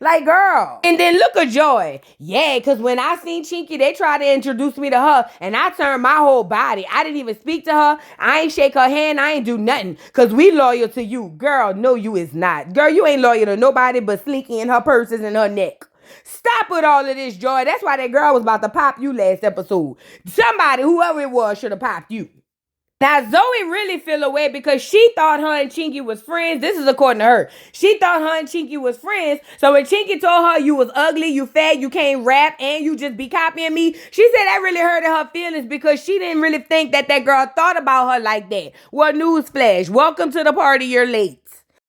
Like, girl. And then look at Joy. Yeah, because when I seen Chinky, they tried to introduce me to her, and I turned my whole body. I didn't even speak to her. I ain't shake her hand. I ain't do nothing, because we loyal to you. Girl, no, you is not. Girl, you ain't loyal to nobody but Slinky and her purses and her neck. Stop with all of this, Joy. That's why that girl was about to pop you last episode. Somebody, whoever it was, should have popped you. Now, Zoe really feel away because she thought her and Chinky was friends. This is according to her. She thought her and Chinky was friends. So when Chinky told her you was ugly, you fat, you can't rap, and you just be copying me, she said that really hurted her feelings because she didn't really think that girl thought about her like that. Well, newsflash. Welcome to the party, you're late.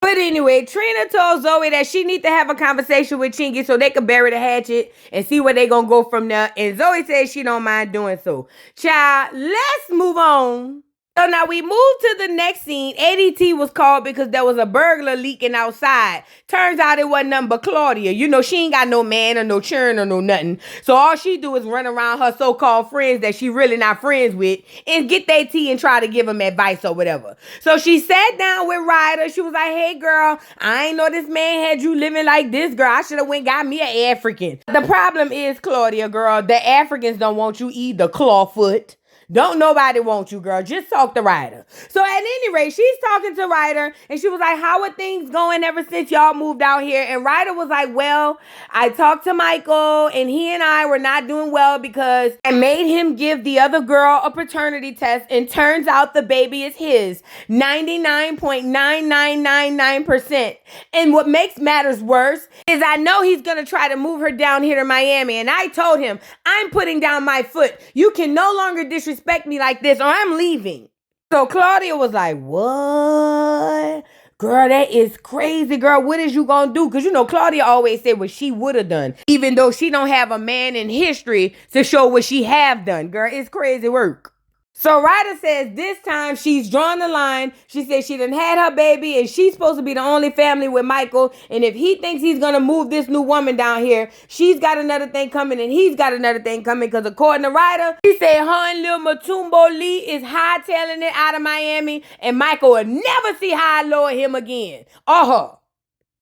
But anyway, Trina told Zoe that she need to have a conversation with Chinky so they could bury the hatchet and see where they gonna go from there. And Zoe says she don't mind doing so. Child, let's move on. So now we move to the next scene. ADT was called because there was a burglar leaking outside. Turns out it wasn't nothing but Claudia. You know, she ain't got no man or no churn or no nothing. So all she do is run around her so-called friends that she really not friends with and get their tea and try to give them advice or whatever. So she sat down with Ryder. She was like, hey, girl, I ain't know this man had you living like this, girl. I should have went got me an African. The problem is, Claudia, girl, the Africans don't want you either, clawfoot. Don't nobody want you, girl. Just talk to Ryder. So at any rate, she's talking to Ryder, and she was like, how are things going ever since y'all moved out here? And Ryder was like, well, I talked to Michael, and he and I were not doing well because I made him give the other girl a paternity test, and turns out the baby is his. 99.9999%. And what makes matters worse is I know he's going to try to move her down here to Miami, and I told him, I'm putting down my foot. You can no longer disrespect me like this or I'm leaving. So Claudia was like, what? Girl, that is crazy, girl. What is you gonna do? Because, you know, Claudia always said what she would have done, even though she don't have a man in history to show what she have done. Girl, it's crazy work. So Ryder says this time she's drawn the line. She says she done had her baby and she's supposed to be the only family with Michael. And if he thinks he's going to move this new woman down here, she's got another thing coming and he's got another thing coming. Because according to Ryder, he said her and Lil Matumbo Lee is hightailing it out of Miami and Michael will never see high lower him again. Or her.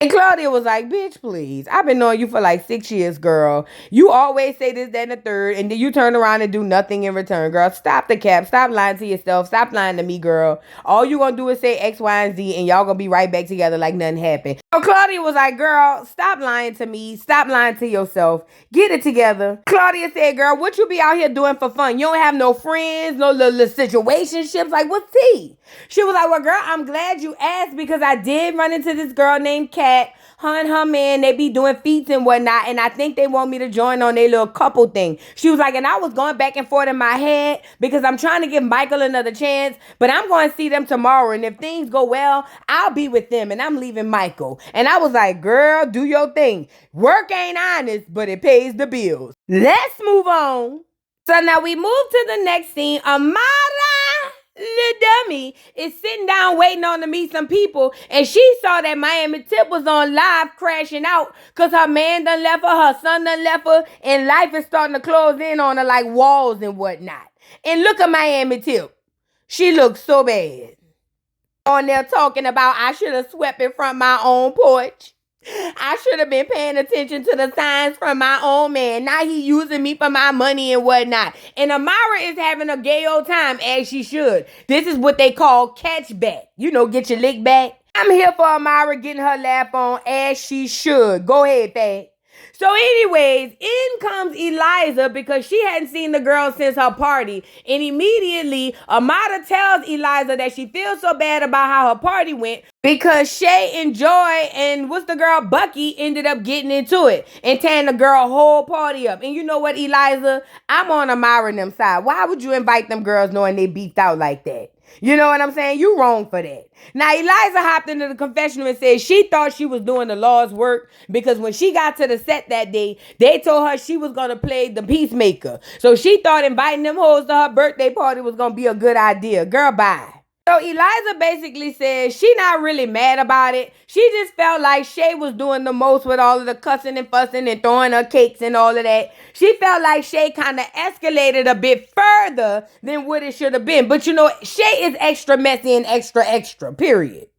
And Claudia was like, bitch, please. I've been knowing you for like 6 years, girl. You always say this, that, and the third, and then you turn around and do nothing in return, girl. Stop the cap. Stop lying to yourself. Stop lying to me, girl. All you gonna do is say X, Y, and Z, and y'all gonna be right back together like nothing happened. So Claudia was like, girl, stop lying to me. Stop lying to yourself. Get it together. Claudia said, girl, what you be out here doing for fun? You don't have no friends, no little situationships. Like, what's tea? She was like, well, girl, I'm glad you asked because I did run into this girl named Kat. Her and her man, they be doing feats and whatnot, and I think they want me to join on their little couple thing. She was like, and I was going back and forth in my head because I'm trying to give Michael another chance, but I'm going to see them tomorrow, and if things go well, I'll be with them, and I'm leaving Michael. And I was like, girl, do your thing. Work ain't honest, but it pays the bills. Let's move on. So now we move to the next scene. Amara, little dummy, is sitting down waiting on to meet some people, and she saw that Miami Tip was on live crashing out because her man done left her son done left her, and life is starting to close in on her like walls and whatnot. And look at Miami Tip. She looks so bad. On there talking about I should have swept in front of my own porch. I should have been paying attention to the signs from my own man. Now he using me for my money and whatnot. And Amara is having a gay old time, as she should. This is what they call catch back. You know, get your lick back. I'm here for Amara getting her laugh on, as she should. Go ahead, Pat. So anyways, in comes Eliza because she hadn't seen the girl since her party. And immediately, Amara tells Eliza that she feels so bad about how her party went because Shay and Joy and what's the girl, Bucky, ended up getting into it and tearing the girl whole party up. And you know what, Eliza? I'm on Amara and them side. Why would you invite them girls knowing they beefed out like that? You know what I'm saying? You wrong for that. Now, Eliza hopped into the confessional and said she thought she was doing the Lord's work because when she got to the set that day, they told her she was going to play the peacemaker. So she thought inviting them hoes to her birthday party was going to be a good idea. Girl, bye. So Eliza basically says she not really mad about it. She just felt like Shay was doing the most with all of the cussing and fussing and throwing her cakes and all of that. She felt like Shay kind of escalated a bit further than what it should have been. But you know, Shay is extra messy and extra, period.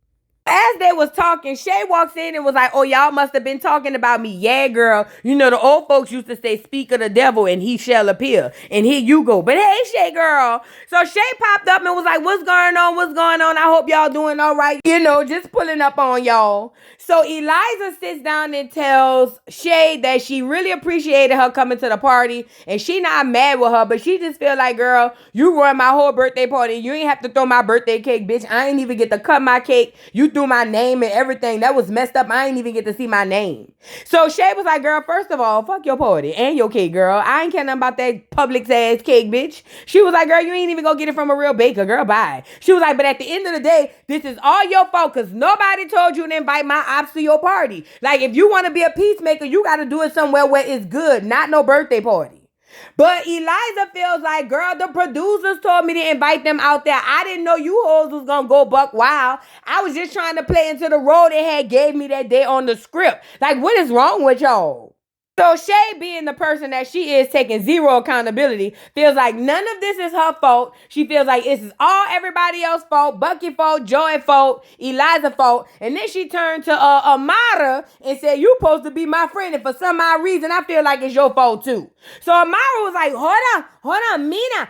As they was talking, Shay walks in and was like, oh, y'all must have been talking about me. Yeah, girl. You know, the old folks used to say, speak of the devil and he shall appear. And here you go. But hey, Shay, girl. So Shay popped up and was like, what's going on? What's going on? I hope y'all doing all right. You know, just pulling up on y'all. So Eliza sits down and tells Shay that she really appreciated her coming to the party. And she not mad with her, but she just feel like, girl, you ruined my whole birthday party. You ain't have to throw my birthday cake, bitch. I ain't even get to cut my cake. You threw my name and everything. That was messed up. I ain't even get to see my name. So Shay was like, girl, first of all, fuck your party and your cake, girl. I ain't care nothing about that Publix ass cake, bitch. She was like, girl, you ain't even gonna get it from a real baker, girl, bye. She was like, but at the end of the day, this is all your fault because nobody told you to invite my ops to your party. Like, if you want to be a peacemaker, you got to do it somewhere where it's good, not no birthday party. But Eliza feels like, girl, the producers told me to invite them out there. I didn't know you hoes was going to go buck wild. I was just trying to play into the role they had gave me that day on the script. Like, what is wrong with y'all? So Shay, being the person that she is, taking zero accountability, feels like none of this is her fault. She feels like this is all everybody else's fault. Bucky fault, Joy fault, Eliza fault. And then she turned to Amara and said, you supposed to be my friend. And for some odd reason, I feel like it's your fault too. So Amara was like, hold on, Mina.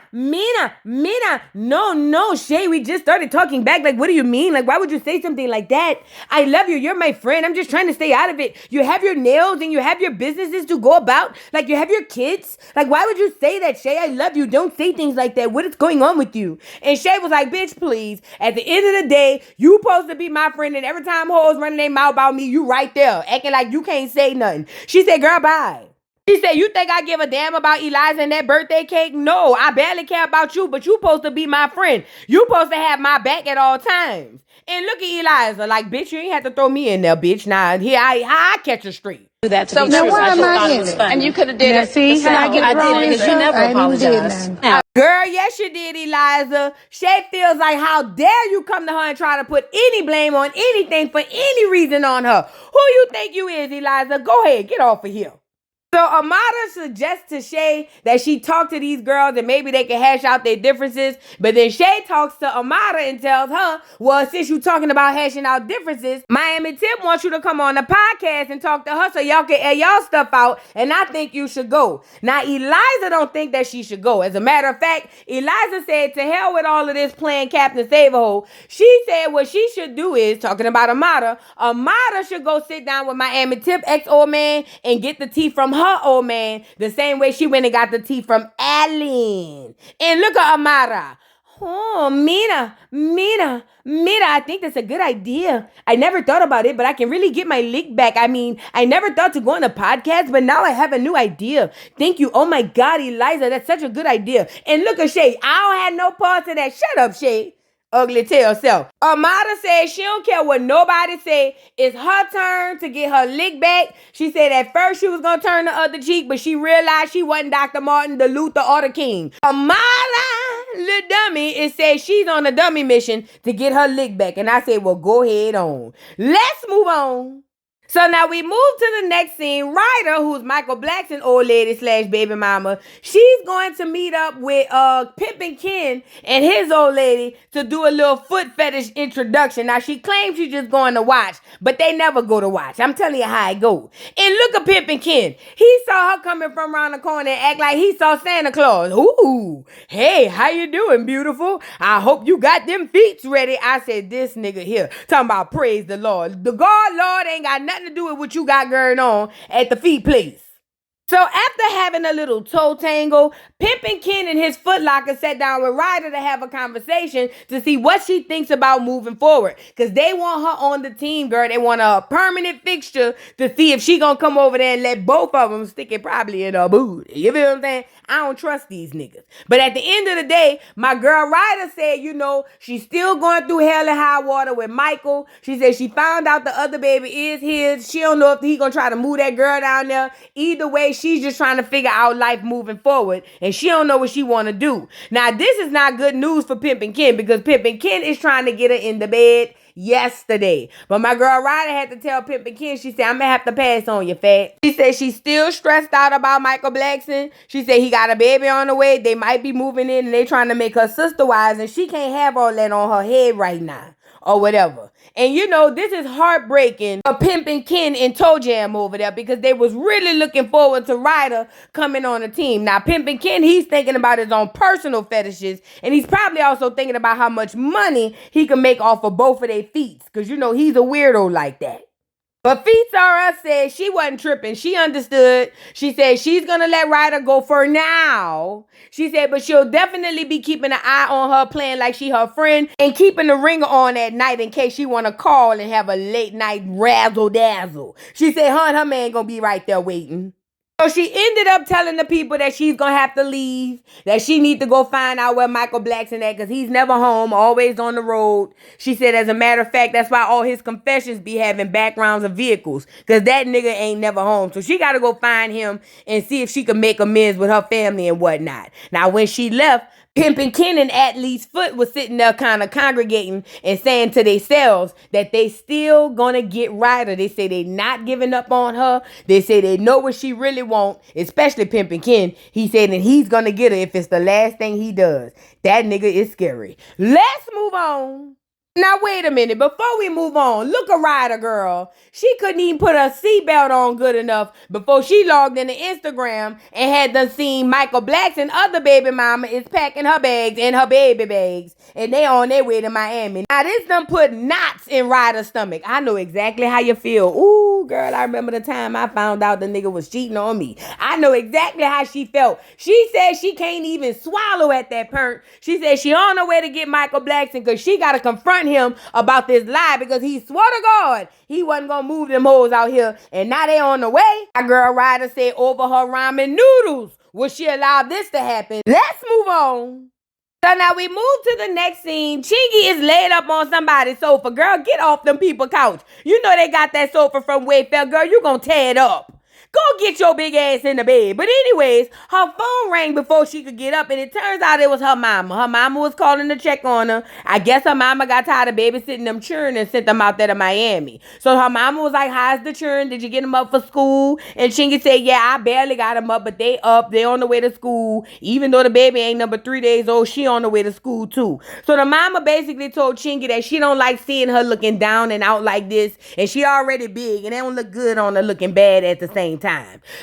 No, Shay, we just started talking back. Like, what do you mean? Like, why would you say something like that? I love you. You're my friend. I'm just trying to stay out of it. You have your nails and you have your businesses to go about. Like, you have your kids. Like, why would you say that, Shay? I love you. Don't say things like that. What is going on with you? And Shay was like, bitch, please. At the end of the day, you supposed to be my friend. And every time hoes running their mouth about me, you right there, acting like you can't say nothing. She said, girl, bye. She said, you think I give a damn about Eliza and that birthday cake? No, I barely care about you, but you supposed to be my friend. You supposed to have my back at all times. And look at Eliza, like, bitch, you ain't have to throw me in there, bitch. Now, here, I catch a street. That to so be true. Why am I in it? And you could have did it. See how I get thrown in because you never apologized. Girl, yes, you did, Eliza. Shay feels like, how dare you come to her and try to put any blame on anything for any reason on her. Who you think you is, Eliza? Go ahead, get off of here. So Amara suggests to Shay that she talk to these girls and maybe they can hash out their differences. But then Shay talks to Amara and tells her, well, since you talking about hashing out differences, Miami Tip wants you to come on the podcast and talk to her so y'all can air y'all stuff out. And I think you should go. Now, Eliza don't think that she should go. As a matter of fact, Eliza said, to hell with all of this playing Captain Save-A-Hole. She said what she should do is, talking about Amara should go sit down with Miami Tip ex-old man and get the tea from her old man, the same way she went and got the tea from Alan. And look at Amara. Oh, Mina, I think that's a good idea. I never thought about it, but I can really get my lick back. I mean, I never thought to go on a podcast, but now I have a new idea. Thank you. Oh my God, Eliza, that's such a good idea. And look at Shay. I don't have no part to that. Shut up, Shay. Ugly tail self. Amara said she don't care what nobody say. It's her turn to get her lick back. She said at first she was going to turn the other cheek, but she realized she wasn't Dr. Martin, the Luther, or the King. Amara, little dummy, it says she's on a dummy mission to get her lick back. And I said, well, go ahead on. Let's move on. So now we move to the next scene. Ryder, who's Michael Black's old lady / baby mama, she's going to meet up with Pimpin' Ken and his old lady to do a little foot fetish introduction. Now she claims she's just going to watch, but they never go to watch. I'm telling you how it goes. And look at Pimpin' Ken. He saw her coming from around the corner and act like he saw Santa Claus. Ooh, hey, how you doing, beautiful? I hope you got them feet ready. I said, this nigga here talking about praise the Lord. The God Lord ain't got nothing to do with what you got going on at the feet place. So after having a little toe tangle, Pimpin' Ken and his Foot Locker sat down with Ryder to have a conversation to see what she thinks about moving forward. Because they want her on the team, girl. They want a permanent fixture to see if she gonna come over there and let both of them stick it probably in her booty. You feel what I'm saying? I don't trust these niggas. But at the end of the day, my girl Ryder said, you know, she's still going through hell and high water with Michael. She said she found out the other baby is his. She don't know if he gonna try to move that girl down there. Either way, she's just trying to figure out life moving forward. And she don't know what she want to do. Now, this is not good news for Pimpin' Ken because Pimpin' Ken is trying to get her in the bed yesterday. But my girl Ryder had to tell Pimpin' Ken, she said, I'm gonna have to pass on you, fat. She said she's still stressed out about Michael Blackson. She said he got a baby on the way. They might be moving in and they trying to make her sister wise and she can't have all that on her head right now. or whatever. And you know, this is heartbreaking for Pimpin' Ken and Toe Jam over there because they was really looking forward to Ryder coming on the team. Now, Pimpin' Ken, he's thinking about his own personal fetishes, and he's probably also thinking about how much money he can make off of both of their feet because, you know, he's a weirdo like that. But Feet Sarah said she wasn't tripping. She understood. She said she's going to let Ryder go for now. She said, but she'll definitely be keeping an eye on her, playing like she her friend, and keeping the ringer on at night in case she want to call and have a late night razzle-dazzle. She said her and her man going to be right there waiting. So she ended up telling the people that she's going to have to leave, that she need to go find out where Michael Blackson at because he's never home, always on the road. She said, as a matter of fact, that's why all his confessions be having backgrounds of vehicles because that nigga ain't never home. So she got to go find him and see if she can make amends with her family and whatnot. Now, when she left, Pimpin' Ken and Atlee's Foot was sitting there kind of congregating and saying to themselves that they still gonna get Ryder. They say they not giving up on her. They say they know what she really want, especially Pimpin' Ken. He said that he's gonna get her if it's the last thing he does. That nigga is scary. Let's move on. Now, wait a minute. Before we move on, look at Ryder, girl. She couldn't even put her seatbelt on good enough before she logged into Instagram and had done seen Michael Blackson, other baby mama, is packing her bags and her baby bags. And they on their way to Miami. Now, this done put knots in Ryder's stomach. I know exactly how you feel. Ooh, girl, I remember the time I found out the nigga was cheating on me. I know exactly how she felt. She said she can't even swallow at that point. She said she on her way to get Michael Blackson because she got to confront him about this lie because he swore to God he wasn't gonna move them hoes out here, and now they on the way. My girl Ryder said over her ramen noodles, will she allow this to happen? Let's move on. So now we move to the next scene. Chingi is laid up on somebody's sofa. Girl, get off them people couch. You know they got that sofa from Wayfair. Girl, you gonna tear it up. Go get your big ass in the bed. But anyways, her phone rang before she could get up, and it turns out it was her mama. Her mama was calling to check on her. I guess her mama got tired of babysitting them children and sent them out there to Miami. So her mama was like, how's the children? Did you get them up for school? And Chingi said, yeah, I barely got them up, but they up. They on the way to school. Even though the baby ain't number 3 days old, she on the way to school too. So the mama basically told Chingi that she don't like seeing her looking down and out like this, and she already big, and they don't look good on her looking bad at the same time.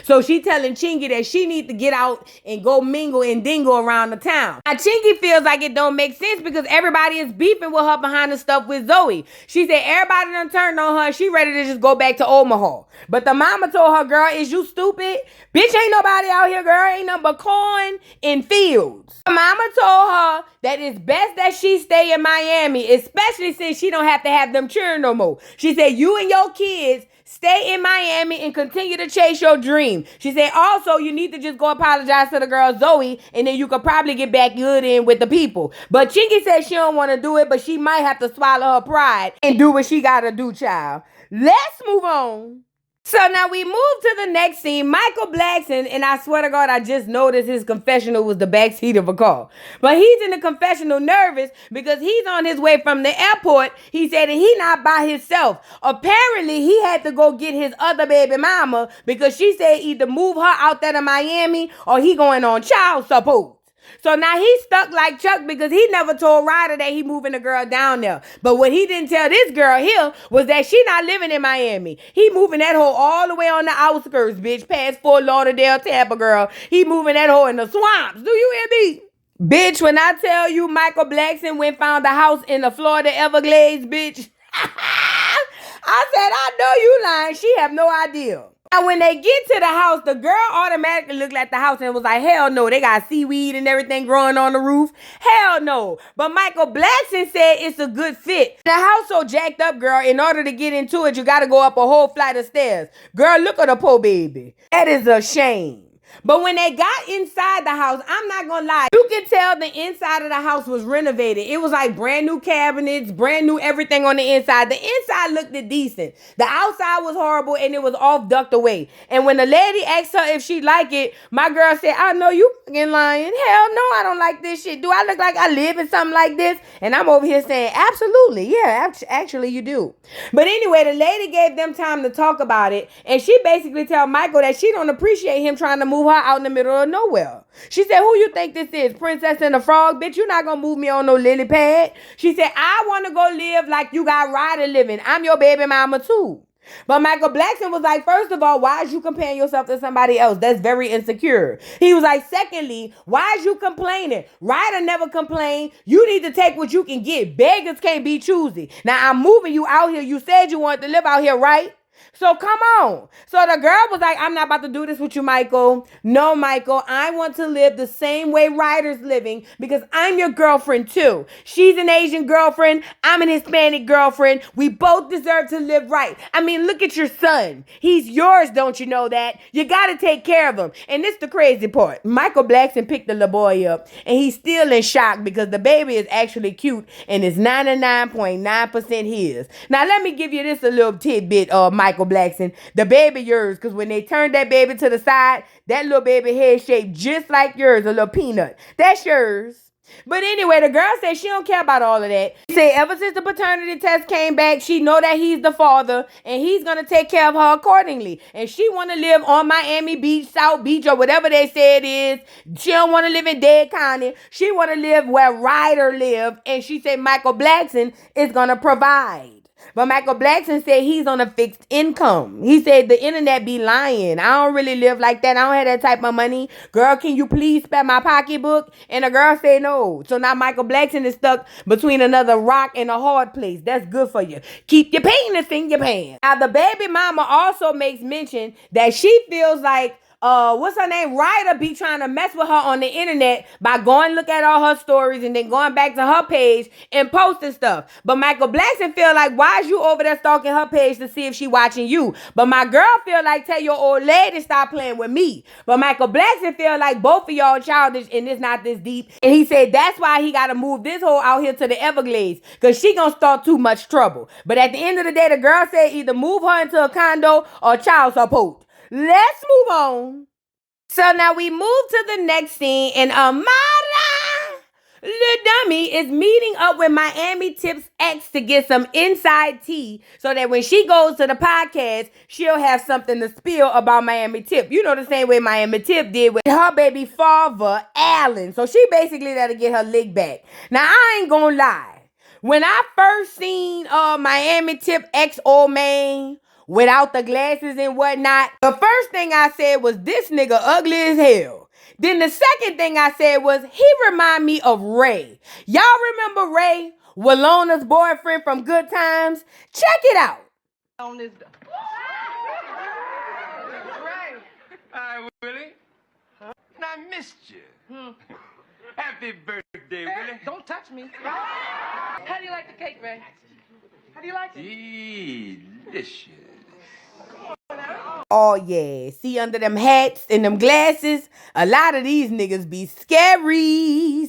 So she telling Chingi that she need to get out and go mingle and dingle around the town. Now Chingi feels like it don't make sense because everybody is beefing with her behind the stuff with Zoe. She said everybody done turned on her. She ready to just go back to Omaha. But the mama told her, girl, is you stupid? Bitch, ain't nobody out here, girl. Ain't nothing but corn and fields. The mama told her that it's best that she stay in Miami, especially since she don't have to have them children no more. She said, you and your kids stay in Miami and continue to chase your dream. She said, also, you need to just go apologize to the girl Zoe, and then you could probably get back good in with the people. But Chingi said she don't want to do it, but she might have to swallow her pride and do what she got to do, child. Let's move on. So now we move to the next scene. Michael Blackson, and I swear to God, I just noticed his confessional was the backseat of a car. But he's in the confessional nervous because he's on his way from the airport. He said that he not by himself. Apparently, he had to go get his other baby mama because she said either move her out there to Miami or he going on child support. So now he's stuck like Chuck because he never told Ryder that he moving the girl down there. But what he didn't tell this girl here was that she not living in Miami. He moving that hoe all the way on the outskirts, bitch, past Fort Lauderdale, Tampa, girl. He moving that hoe in the swamps. Do you hear me? Bitch, when I tell you Michael Blackson went found a house in the Florida Everglades, bitch. I said, I know you lying. She have no idea. Now, when they get to the house, the girl automatically looked at the house and was like, hell no, they got seaweed and everything growing on the roof. Hell no. But Michael Blackson said it's a good fit. The house so jacked up, girl, in order to get into it, you got to go up a whole flight of stairs. Girl, look at the poor baby. That is a shame. But when they got inside the house, I'm not gonna lie, you can tell the inside of the house was renovated. It was like brand new cabinets, brand new everything on the inside. The inside looked decent. The outside was horrible and it was all ducked away. And when the lady asked her if she liked it, my girl said, I know you fucking lying. Hell no, I don't like this shit. Do I look like I live in something like this? And I'm over here saying, absolutely. Yeah, actually you do. But anyway, the lady gave them time to talk about it. And she basically told Michael that she don't appreciate him trying to move move her out in the middle of nowhere. She said, who you think this is? Princess and the Frog? Bitch, you're not gonna move me on no lily pad. She said, I want to go live like you got Ryder living. I'm your baby mama too. But Michael Blackson was like, first of all, why is you comparing yourself to somebody else? That's very insecure. He was like, secondly, why is you complaining? Ryder never complained. You need to take what you can get. Beggars can't be choosy. Now, I'm moving you out here. You said you wanted to live out here, right? So come on. So the girl was like, I'm not about to do this with you, Michael. No, Michael, I want to live the same way Ryder's living because I'm your girlfriend too. She's an Asian girlfriend. I'm an Hispanic girlfriend. We both deserve to live right. I mean, look at your son. He's yours, don't you know that? You got to take care of him. And this is the crazy part. Michael Blackson picked the little boy up and he's still in shock because the baby is actually cute and is 99.9% his. Now, let me give you this a little tidbit, Michael Blackson. The baby yours, because when they turned that baby to the side, that little baby head shaped just like yours, a little peanut. That's yours. But anyway, the girl said she don't care about all of that. She said ever since the paternity test came back, she know that he's the father and he's going to take care of her accordingly. And she want to live on Miami Beach, South Beach, or whatever they say it is. She don't want to live in Dade County. She want to live where Ryder live. And she said Michael Blackson is going to provide. But Michael Blackson said he's on a fixed income. He said the internet be lying. I don't really live like that. I don't have that type of money. Girl, can you please spare my pocketbook? And the girl said no. So now Michael Blackson is stuck between another rock and a hard place. That's good for you. Keep your penis in your pants. Now the baby mama also makes mention that she feels like what's her name? Ryder be trying to mess with her on the internet by going look at all her stories and then going back to her page and posting stuff. But Michael Blackson feel like, why is you over there stalking her page to see if she watching you? But my girl feel like, tell your old lady stop playing with me. But Michael Blackson feel like both of y'all childish and it's not this deep. And he said that's why he got to move this hoe out here to the Everglades because she gonna start too much trouble. But at the end of the day, the girl said either move her into a condo or child support. Let's move on. So now we move to the next scene, and Amara, the dummy, is meeting up with Miami Tip's ex to get some inside tea so that when she goes to the podcast, she'll have something to spill about Miami Tip. You know, the same way Miami Tip did with her baby father, Alan. So she basically let her get her lick back. Now, I ain't gonna lie. When I first seen Miami Tip ex old man, without the glasses and whatnot, the first thing I said was, this nigga ugly as hell. Then the second thing I said was, he remind me of Ray. Y'all remember Ray, Walona's boyfriend from Good Times? Check it out. On this. Ray. Hi, Willie. Huh? I missed you. Happy birthday, Willie. Don't touch me. How do you like the cake, Ray? How do you like it? Delicious. Oh, yeah. See, under them hats and them glasses, a lot of these niggas be scary.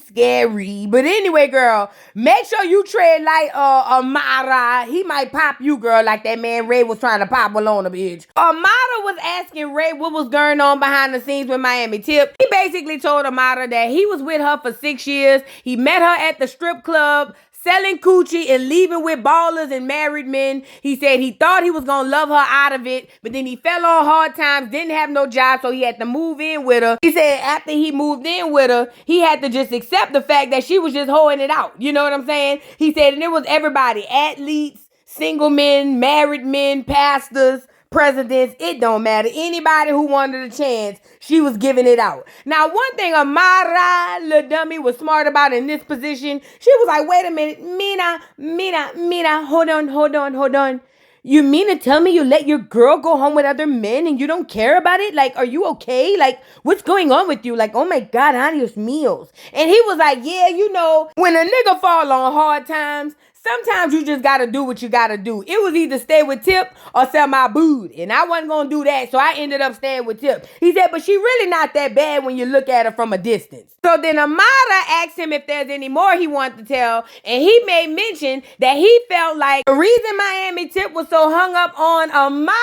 But anyway, girl, make sure you tread light, Amara. He might pop you, girl, like that man Ray was trying to pop Walona, bitch. Amara was asking Ray what was going on behind the scenes with Miami Tip. He basically told Amara that he was with her for 6 years. He met her at the strip club, selling coochie and leaving with ballers and married men. He said he thought he was going to love her out of it, but then he fell on hard times, didn't have no job, so he had to move in with her. He said after he moved in with her, he had to just accept the fact that she was just hoeing it out. You know what I'm saying? He said, and it was everybody, athletes, single men, married men, pastors, presidents, it don't matter. Anybody who wanted a chance, she was giving it out. Now, one thing Amara, little dummy, was smart about in this position, she was like, wait a minute, Mina, hold on. You mean to tell me you let your girl go home with other men and you don't care about it? Like, are you okay? Like, what's going on with you? Like, oh my God, adios meals. And he was like, yeah, you know, when a nigga fall on hard times, sometimes you just gotta do what you gotta do. It was either stay with Tip or sell my booty. And I wasn't gonna do that, so I ended up staying with Tip. He said, but she really not that bad when you look at her from a distance. So then Amara asked him if there's any more he wanted to tell, and he made mention that he felt like the reason Miami Tip was so hung up on Amara,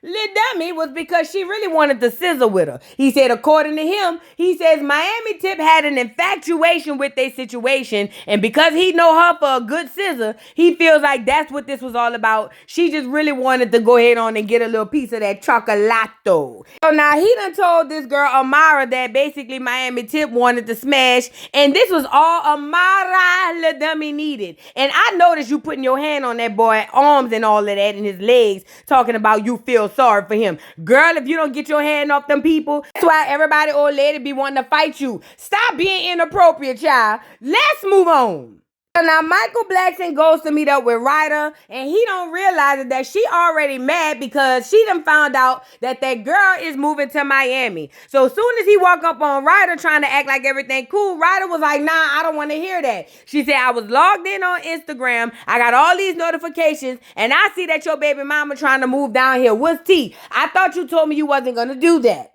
Lil Dummy was because she really wanted to sizzle with her. He said, according to him, he says Miami Tip had an infatuation with their situation, and because he know her for a good scissor, he feels like that's what this was all about. She just really wanted to go ahead on and get a little piece of that chocolato. So now he done told this girl Amara that basically Miami Tip wanted to smash, and this was all Amara Lil Dummy needed. And I noticed you putting your hand on that boy arms and all of that and his legs, talking about you feel sorry for him. Girl, if you don't get your hand off them people, that's why everybody old lady be wanting to fight you. Stop being inappropriate, child. Let's move on. So now Michael Blackson goes to meet up with Ryder, and he don't realize that she already mad because she done found out that girl is moving to Miami. So as soon as he walk up on Ryder trying to act like everything cool, Ryder was like, nah, I don't want to hear that. She said, I was logged in on Instagram, I got all these notifications, and I see that your baby mama trying to move down here. What's tea? I thought you told me you wasn't going to do that.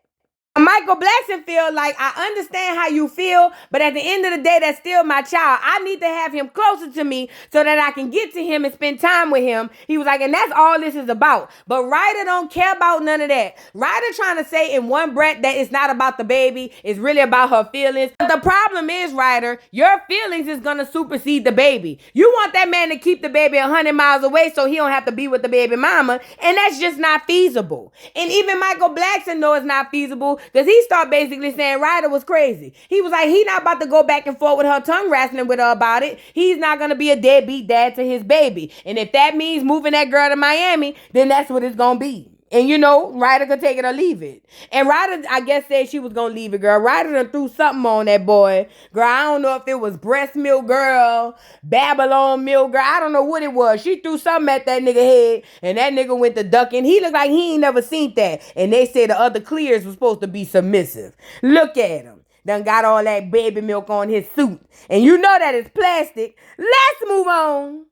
Michael Blackson feel like, I understand how you feel, but at the end of the day, that's still my child. I need to have him closer to me so that I can get to him and spend time with him. He was like, and that's all this is about. But Ryder don't care about none of that. Ryder trying to say in one breath that it's not about the baby, it's really about her feelings. But the problem is, Ryder, your feelings is going to supersede the baby. You want that man to keep the baby 100 miles away so he don't have to be with the baby mama, and that's just not feasible. And even Michael Blackson know it's not feasible, because he started basically saying Ryder was crazy. He was like, he not about to go back and forth with her, tongue wrestling with her about it. He's not going to be a deadbeat dad to his baby. And if that means moving that girl to Miami, then that's what it's going to be. And you know, Ryder could take it or leave it. And Ryder, I guess, said she was going to leave it, girl. Ryder done threw something on that boy. Girl, I don't know if it was breast milk, girl, Babylon milk, girl. I don't know what it was. She threw something at that nigga head, and that nigga went to ducking. He looked like he ain't never seen that. And they said the other clears was supposed to be submissive. Look at him. Done got all that baby milk on his suit. And you know that it's plastic. Let's move on.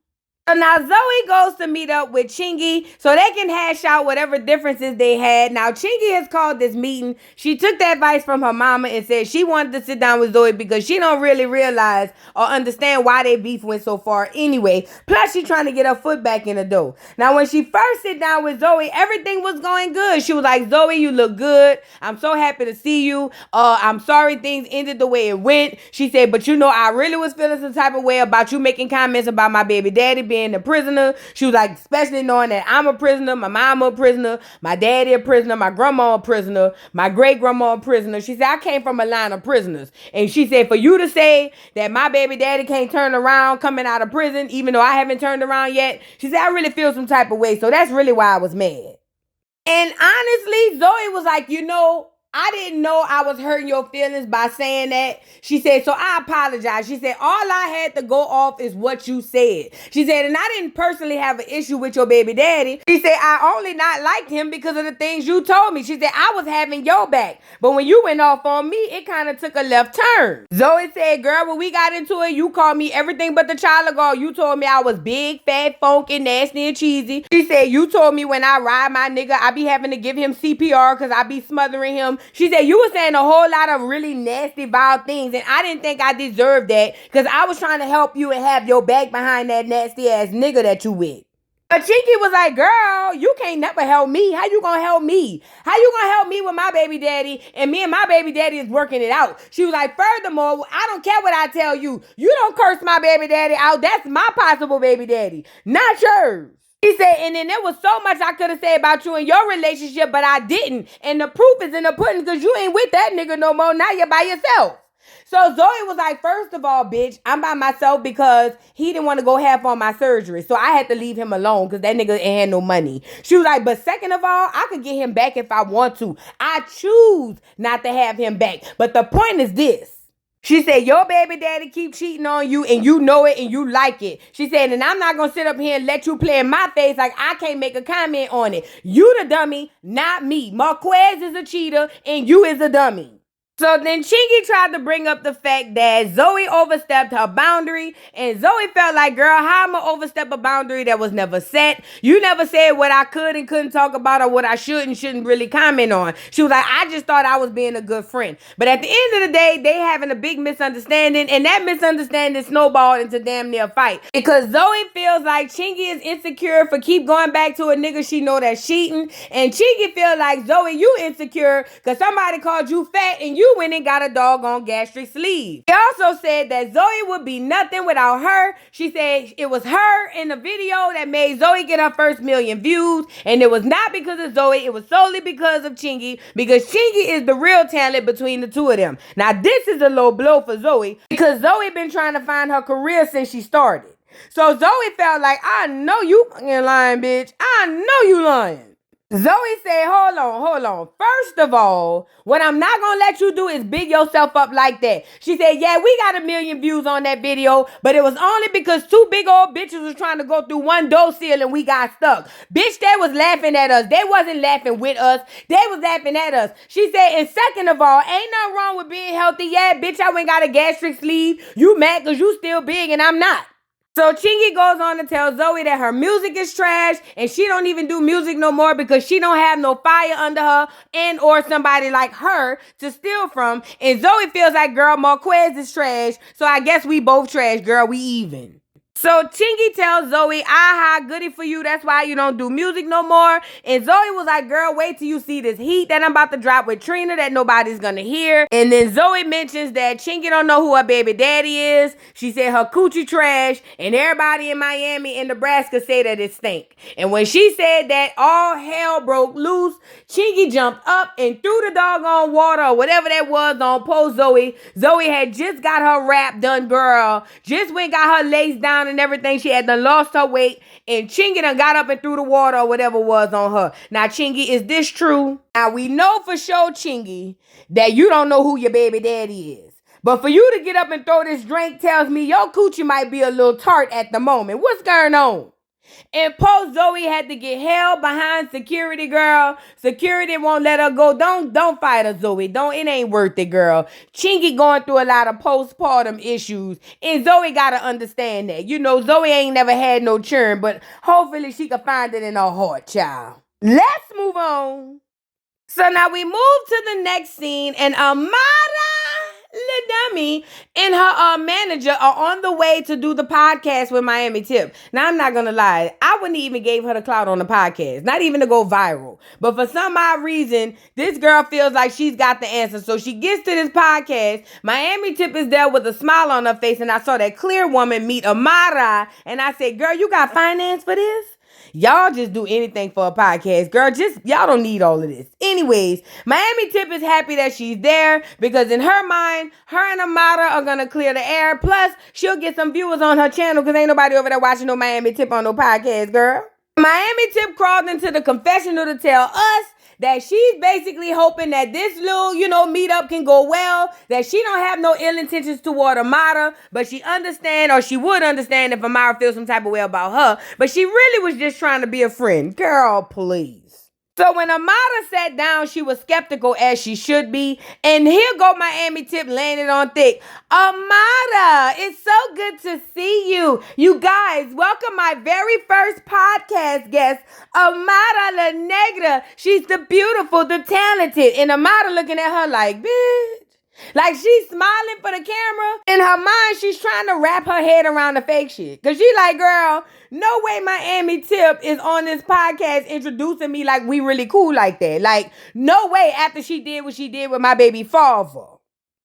So now Zoe goes to meet up with Chingi so they can hash out whatever differences they had. Now Chingi has called this meeting. She took the advice from her mama and said she wanted to sit down with Zoe because she don't really realize or understand why they beef went so far anyway. Plus she trying to get her foot back in the door. Now when she first sit down with Zoe, everything was going good. She was like, Zoe, you look good. I'm so happy to see you. I'm sorry things ended the way it went. She said, but you know, I really was feeling some type of way about you making comments about my baby daddy being a prisoner. She was like, especially knowing that I'm a prisoner, my mama a prisoner, my daddy a prisoner, my grandma a prisoner, my great grandma a prisoner. She said, I came from a line of prisoners. And she said, for you to say that my baby daddy can't turn around coming out of prison, even though I haven't turned around yet, she said, I really feel some type of way. So that's really why I was mad. And honestly, Zoe was like, you know, I didn't know I was hurting your feelings by saying that. She said, so I apologize. She said, all I had to go off is what you said. She said, and I didn't personally have an issue with your baby daddy. She said, I only not liked him because of the things you told me. She said, I was having your back. But when you went off on me, it kind of took a left turn. Zoe said, girl, when we got into it, you called me everything but the child of God. You told me I was big, fat, funky, nasty, and cheesy. She said, you told me when I ride my nigga, I be having to give him CPR because I be smothering him. She said, you were saying a whole lot of really nasty, vile things, and I didn't think I deserved that because I was trying to help you and have your back behind that nasty ass nigga that you with. But Chingy was like, girl, you can't never help me. How you gonna help me? How you gonna help me with my baby daddy and me and my baby daddy is working it out? She was like, furthermore, I don't care what I tell you. You don't curse my baby daddy out. That's my possible baby daddy, not yours. He said, and then there was so much I could have said about you and your relationship, but I didn't. And the proof is in the pudding because you ain't with that nigga no more. Now you're by yourself. So Zoe was like, first of all, bitch, I'm by myself because he didn't want to go half on my surgery. So I had to leave him alone because that nigga ain't had no money. She was like, but second of all, I could get him back if I want to. I choose not to have him back. But the point is this. She said, your baby daddy keep cheating on you and you know it and you like it. She said, and I'm not going to sit up here and let you play in my face like I can't make a comment on it. You the dummy, not me. Marquez is a cheater and you is a dummy. So then Chingi tried to bring up the fact that Zoe overstepped her boundary, and Zoe felt like, girl, how am I overstep a boundary that was never set? You never said what I could and couldn't talk about or what I should and shouldn't really comment on. She was like, I just thought I was being a good friend. But at the end of the day, they having a big misunderstanding, and that misunderstanding snowballed into damn near a fight. Because Zoe feels like Chingi is insecure for keep going back to a nigga she know that's cheating, and Chingi feel like, Zoe, you insecure because somebody called you fat and you went and got a doggone gastric sleeve. He also said that Zoe would be nothing without her. She said it was her in the video that made Zoe get her first 1 million views, and it was not because of Zoe, it was solely because of Chingi, because Chingi is the real talent between the two of them. Now this is a low blow for Zoe, because Zoe been trying to find her career since she started. So Zoe felt like, I know you fucking lying, bitch. I know you lying. Zoe said, hold on. First of all, what I'm not going to let you do is big yourself up like that. She said, yeah, we got 1 million views on that video, but it was only because 2 big old bitches was trying to go through one door seal and we got stuck. Bitch, they was laughing at us. They wasn't laughing with us. They was laughing at us. She said, and second of all, ain't nothing wrong with being healthy. Yeah, bitch, I went got a gastric sleeve. You mad because you still big and I'm not. So Chingi goes on to tell Zoe that her music is trash and she don't even do music no more because she don't have no fire under her and or somebody like her to steal from. And Zoe feels like, girl, Marquez is trash. So I guess we both trash, girl. We even. So Chingi tells Zoe, aha, goody for you. That's why you don't do music no more. And Zoe was like, girl, wait till you see this heat that I'm about to drop with Trina that nobody's gonna hear. And then Zoe mentions that Chingi don't know who her baby daddy is. She said her coochie trash. And everybody in Miami and Nebraska say that it stink. And when she said that, all hell broke loose. Chingi jumped up and threw the doggone water or whatever that was on poor Zoe. Zoe had just got her rap done, girl. Just went got her lace down and everything. She had done lost her weight, and Chingi done got up and threw the water or whatever was on her. Now, Chingi, is this true? Now, we know for sure, Chingi, that you don't know who your baby daddy is. But for you to get up and throw this drink tells me your coochie might be a little tart at the moment. What's going on? And poor Zoe had to get held behind security, girl. Security won't let her go. Don't fight her, Zoe. It ain't worth it, girl. Chingi going through a lot of postpartum issues. And Zoe gotta understand that. You know, Zoe ain't never had no churn, but hopefully she can find it in her heart, child. Let's move on. So now we move to the next scene, and Amara, little dummy, and her manager are on the way to do the podcast with Miami Tip. Now, I'm not going to lie. I wouldn't even gave her the clout on the podcast. Not even to go viral. But for some odd reason, this girl feels like she's got the answer. So she gets to this podcast. Miami Tip is there with a smile on her face. And I saw that clear woman meet Amara. And I said, girl, you got finance for this? Y'all just do anything for a podcast, girl. Y'all don't need all of this. Anyways, Miami Tip is happy that she's there because in her mind, her and Amara are going to clear the air. Plus, she'll get some viewers on her channel because ain't nobody over there watching no Miami Tip on no podcast, girl. Miami Tip crawled into the confessional to tell us that she's basically hoping that this little, meetup can go well, that she don't have no ill intentions toward Amara, but she would understand if Amara feels some type of way about her, but she really was just trying to be a friend. Girl, please. So when Amara sat down, she was skeptical as she should be. And here go Miami Tip laying it on thick. Amara, it's so good to see you. You guys, welcome my very first podcast guest, Amara La Negra. She's the beautiful, the talented. And Amara looking at her like, bitch. Like she's smiling for the camera. In her mind, she's trying to wrap her head around the fake shit. Because she like, girl, no way Miami Tip is on this podcast introducing me like we really cool like that. Like, no way after she did what she did with my baby father.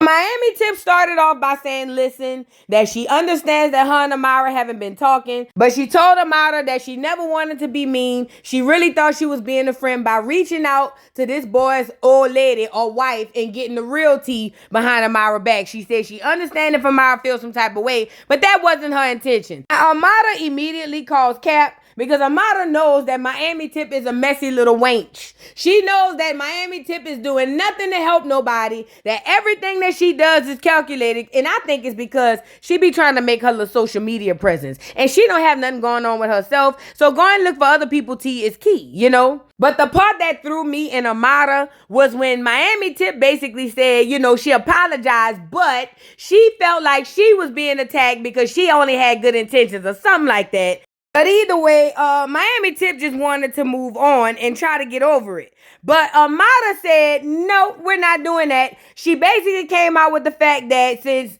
Miami Tip started off by saying, listen, that she understands that her and Amara haven't been talking, but she told Amara that she never wanted to be mean. She really thought she was being a friend by reaching out to this boy's old lady or wife and getting the real tea behind Amara's back. She said she understands if Amara feels some type of way, but that wasn't her intention. Amara immediately calls Cap Because Amara knows that Miami Tip is a messy little wench. She knows that Miami Tip is doing nothing to help nobody, that everything that she does is calculated. And I think it's because she be trying to make her little social media presence. And she don't have nothing going on with herself. So going to look for other people tea is key, you know? But the part that threw me and Amara was when Miami Tip basically said, you know, she apologized, but she felt like she was being attacked because she only had good intentions or something like that. But either way, Miami Tip just wanted to move on and try to get over it. But Amara said, no, we're not doing that. She basically came out with the fact that since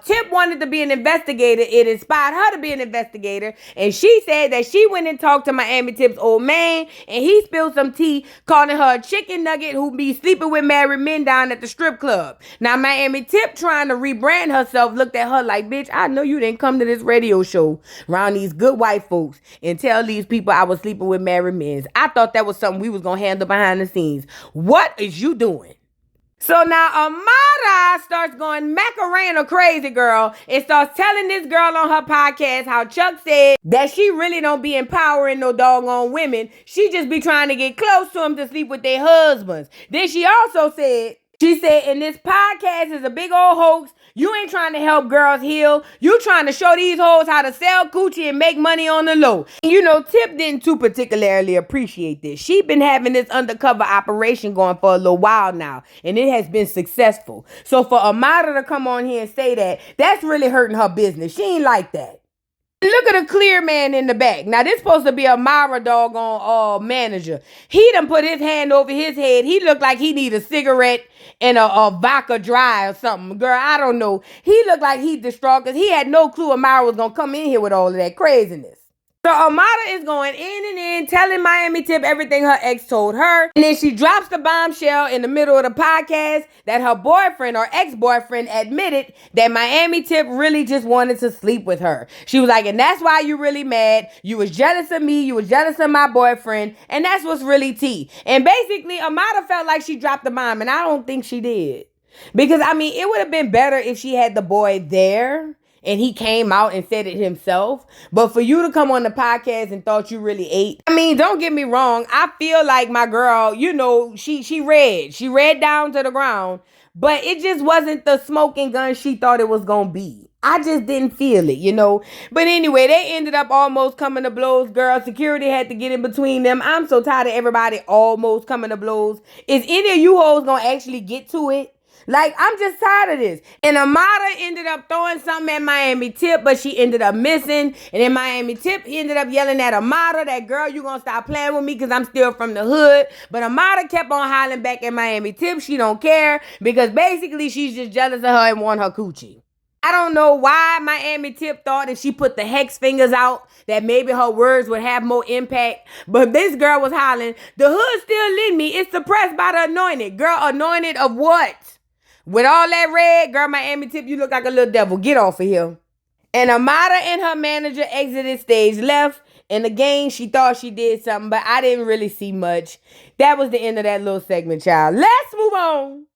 Tip wanted to be an investigator, it inspired her to be an investigator. And she said that she went and talked to Miami Tip's old man, and he spilled some tea, calling her a chicken nugget who be sleeping with married men down at the strip club. Now, Miami Tip, trying to rebrand herself, looked at her like, bitch, I know you didn't come to this radio show around these good white folks and tell these people I was sleeping with married men. I thought that was something we was going to handle behind the scenes. What is you doing? So now Amara starts going Macarena crazy, girl, and starts telling this girl on her podcast how Chuck said that she really don't be empowering no doggone women. She just be trying to get close to them to sleep with their husbands. Then she also said, and this podcast is a big old hoax. You ain't trying to help girls heal. You trying to show these hoes how to sell coochie and make money on the low. You know, Tip didn't too particularly appreciate this. She been having this undercover operation going for a little while now, and it has been successful. So for Amara to come on here and say that, that's really hurting her business. She ain't like that. Look at the clear man in the back. Now, this supposed to be a Mara doggone manager. He done put his hand over his head. He looked like he need a cigarette and a vodka dry or something. Girl, I don't know. He looked like he distraught because he had no clue Amara was going to come in here with all of that craziness. So Amara is going in and in, telling Miami Tip everything her ex told her. And then she drops the bombshell in the middle of the podcast that her boyfriend or ex-boyfriend admitted that Miami Tip really just wanted to sleep with her. She was like, and that's why you really mad. You was jealous of me. You was jealous of my boyfriend. And that's what's really tea. And basically, Amara felt like she dropped the bomb. And I don't think she did. Because, I mean, it would have been better if she had the boy there and he came out and said it himself. But for you to come on the podcast and thought you really ate. I mean, don't get me wrong. I feel like my girl, you know, she read down to the ground. But it just wasn't the smoking gun she thought it was going to be. I just didn't feel it, you know. But anyway, they ended up almost coming to blows, girl. Security had to get in between them. I'm so tired of everybody almost coming to blows. Is any of you hoes going to actually get to it? Like, I'm just tired of this. And Amara ended up throwing something at Miami Tip, but she ended up missing. And then Miami Tip ended up yelling at Amara, that girl, you gonna stop playing with me because I'm still from the hood. But Amara kept on hollering back at Miami Tip. She don't care because basically she's just jealous of her and want her coochie. I don't know why Miami Tip thought if she put the hex fingers out that maybe her words would have more impact. But this girl was hollering, the hood still in me. It's suppressed by the anointed. Girl, anointed of what? With all that red, girl, Miami Tip, you look like a little devil. Get off of here. And Amara and her manager exited stage left. And again, she thought she did something, but I didn't really see much. That was the end of that little segment, child. Let's move on.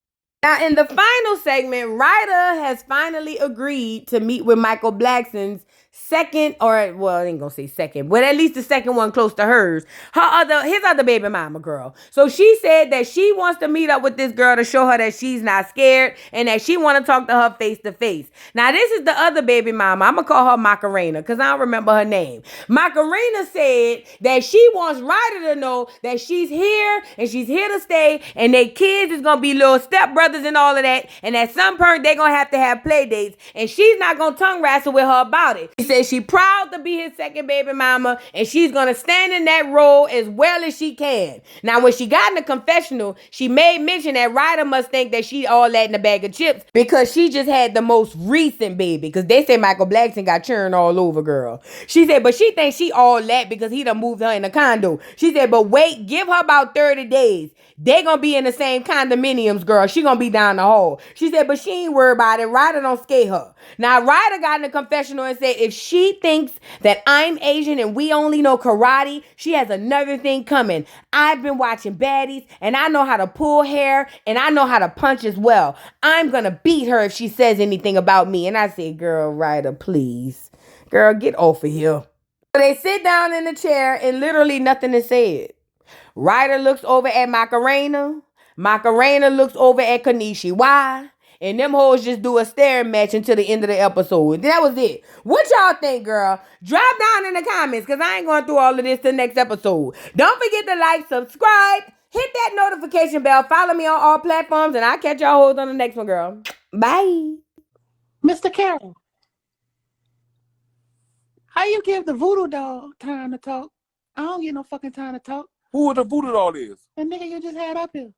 Now, in the final segment, Ryder has finally agreed to meet with Michael Blackson's second, or, well, I ain't gonna say second, but at least the second one close to hers, his other baby mama girl. So she said that she wants to meet up with this girl to show her that she's not scared and that she want to talk to her face to face. Now, this is the other baby mama. I'm gonna call her Macarena because I don't remember her name. Macarena said that she wants Ryder to know that she's here and she's here to stay, and their kids is gonna be little stepbrothers and all of that, and at some point they're gonna have to have play dates, and she's not gonna tongue wrestle with her about it. She said she proud to be his second baby mama, and she's gonna stand in that role as well as she can. Now, when she got in the confessional, she made mention that Ryder must think that she all that in a bag of chips because she just had the most recent baby, because they say Michael Blackson got churned all over, girl. She said, but she thinks she all that because he done moved her in a condo. She said, but wait, give her about 30 days. They gonna be in the same condominiums, girl. She gonna be down the hall. She said, but she ain't worried about it. Ryder don't scare her. Now, Ryder got in the confessional and said, if she thinks that I'm Asian and we only know karate, she has another thing coming. I've been watching baddies, and I know how to pull hair, and I know how to punch as well. I'm gonna beat her if she says anything about me. And I said, girl, Ryder, please. Girl, get off of here. They sit down in the chair and literally nothing is said. Ryder looks over at Macarena. Macarena looks over at Kanishi. Why? And them hoes just do a staring match until the end of the episode. That was it. What y'all think, girl? Drop down in the comments, because I ain't going through all of this till next episode. Don't forget to like, subscribe, hit that notification bell, follow me on all platforms, and I'll catch y'all hoes on the next one, girl. Bye. Mr. Carroll, how you give the voodoo doll time to talk? I don't get no fucking time to talk. Who the voodoo doll is? The nigga you just had up here.